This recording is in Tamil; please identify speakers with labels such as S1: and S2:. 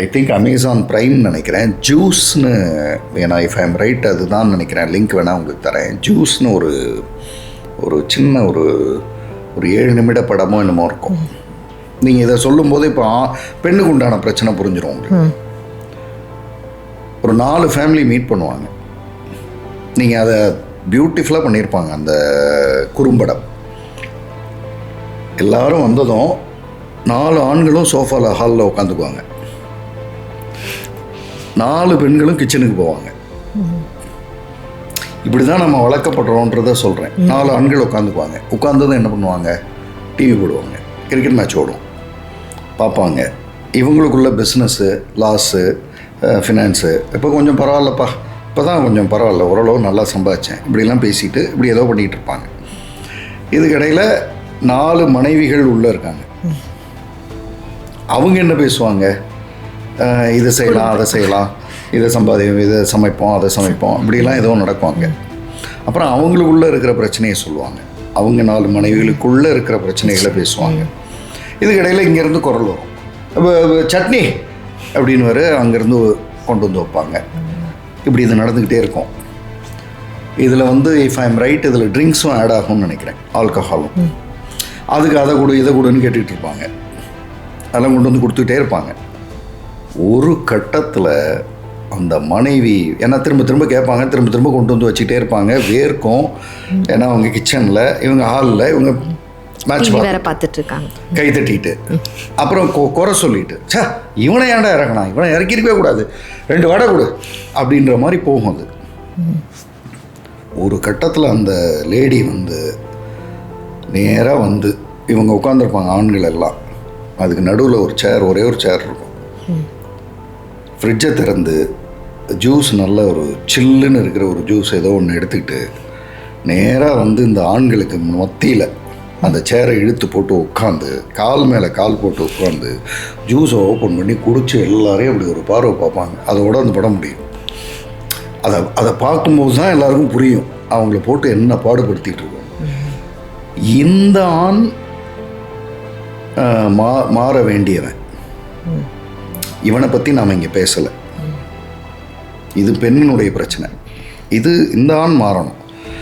S1: ஐ திங்க் அமேசான் ப்ரைம் நினைக்கிறேன். ஜூஸ்னு ஏன்னா இஃப் ஐம் ரைட் அதுதான் நினைக்கிறேன். லிங்க் வேணால் உங்களுக்கு தரேன். ஜூஸ்னு ஒரு சின்ன ஒரு 7 நிமிட படமோ என்னமோ இருக்கும். நீங்கள் இதை சொல்லும்போது இப்போ பெண்ணுக்கு உண்டான பிரச்சனை புரிஞ்சிடும் உங்களுக்கு. ஒரு 4 ஃபேமிலி மீட் பண்ணுவாங்க. நீங்கள் அதை பியூட்டிஃபுல்லாக பண்ணியிருப்பாங்க அந்த குறும்படம். எல்லாரும் வந்ததும் 4 ஆண்களும் சோஃபாவில் ஹாலில் உட்காந்துக்குவாங்க, 4 பெண்களும் கிச்சனுக்கு போவாங்க. இப்படி தான் நம்ம வளர்க்கப்படுறோன்றத சொல்கிறேன். 4 ஆண்கள் உட்காந்துக்குவாங்க. உட்காந்ததும் என்ன பண்ணுவாங்க? டிவி போடுவாங்க, கிரிக்கெட் மேட்ச் ஓடும், பார்ப்பாங்க. இவங்களுக்குள்ள பிஸ்னஸ்ஸு, லாஸு, ஃபினான்ஸு. இப்போ கொஞ்சம் பரவாயில்லப்பா, இப்போ தான் கொஞ்சம் பரவாயில்ல, ஓரளவு நல்லா சம்பாதிச்சேன், இப்படிலாம் பேசிட்டு இப்படி ஏதோ பண்ணிகிட்டு இருப்பாங்க. இதுக்கிடையில் 4 மனைவிகள் உள்ளே இருக்காங்க. அவங்க என்ன பேசுவாங்க? இதை செய்யலாம், அதை செய்யலாம், இதை இதை சமைப்போம், அதை சமைப்போம், இப்படிலாம் ஏதோ நடக்குவாங்க. அப்புறம் அவங்களுக்குள்ளே இருக்கிற பிரச்சனையை சொல்லுவாங்க. அவங்க 4 மனைவிகளுக்குள்ளே இருக்கிற பிரச்சனைகளை பேசுவாங்க. இதுக்கிடையில் இங்கேருந்து குரல் வரும், இப்போ சட்னி அப்படின்னு வர அங்கேருந்து கொண்டு வந்து வைப்பாங்க. இப்படி இது நடந்துக்கிட்டே இருக்கும். இதில் இஃப் ஐம் ரைட், இதில் ட்ரிங்க்ஸும் ஆட் ஆகும்னு நினைக்கிறேன், ஆல்கஹாலும். அதுக்கு அதை கொடு இதை கொடுன்னு கேட்டுக்கிட்டு இருப்பாங்க. அதெல்லாம் கொண்டு வந்து கொடுத்துக்கிட்டே இருப்பாங்க. ஒரு கட்டத்தில் அந்த மனைவி ஏன்னா திரும்ப திரும்ப கேட்பாங்க, திரும்ப திரும்ப கொண்டு வந்து வச்சுக்கிட்டே இருப்பாங்க. வேர்க்கும். ஏன்னா அவங்க கிச்சனில், இவங்க ஹாலில், இவங்க மேட்ச் பார்த்துட்டு இருக்காங்க, கை தட்டிட்டு. அப்புறம் குறை சொல்லிட்டு, சே இவனை ஏன்டா இறங்கினா, இவனை இறக்கிருக்கவே கூடாது, 2 வடை கொடு அப்படின்ற மாதிரி போகும். அது ஒரு கட்டத்தில் அந்த லேடி நேராக இவங்க உட்காந்துருப்பாங்க, ஆண்கள் எல்லாம். அதுக்கு நடுவில் ஒரு சேர், ஒரே ஒரு சேர் இருக்கும். ஃப்ரிட்ஜை திறந்து ஜூஸ், நல்ல ஒரு சில்லுன்னு இருக்கிற ஒரு ஜூஸ் ஏதோ ஒன்று எடுத்துக்கிட்டு நேராக இந்த ஆண்களுக்கு மத்தியில் அந்த சேரை இழுத்து போட்டு உட்காந்து, கால் மேலே கால் போட்டு உட்காந்து ஜூஸை ஓப்பன் பண்ணி குடித்து எல்லாரையும் அப்படி ஒரு பார்வை பார்ப்பாங்க. அதோட அந்த படம் முடியும். அதை பார்க்கும்போது தான் எல்லாருக்கும் புரியும் அவங்கள போட்டு என்ன பாடுபடுத்திகிட்டு இருக்கோம். இந்த ஆண் மாற வேண்டியவன். இவனை பற்றி நாம் இங்கே பேசலை. இது பெண்ணினுடைய பிரச்சனை. இந்த ஆண் மாறணும்.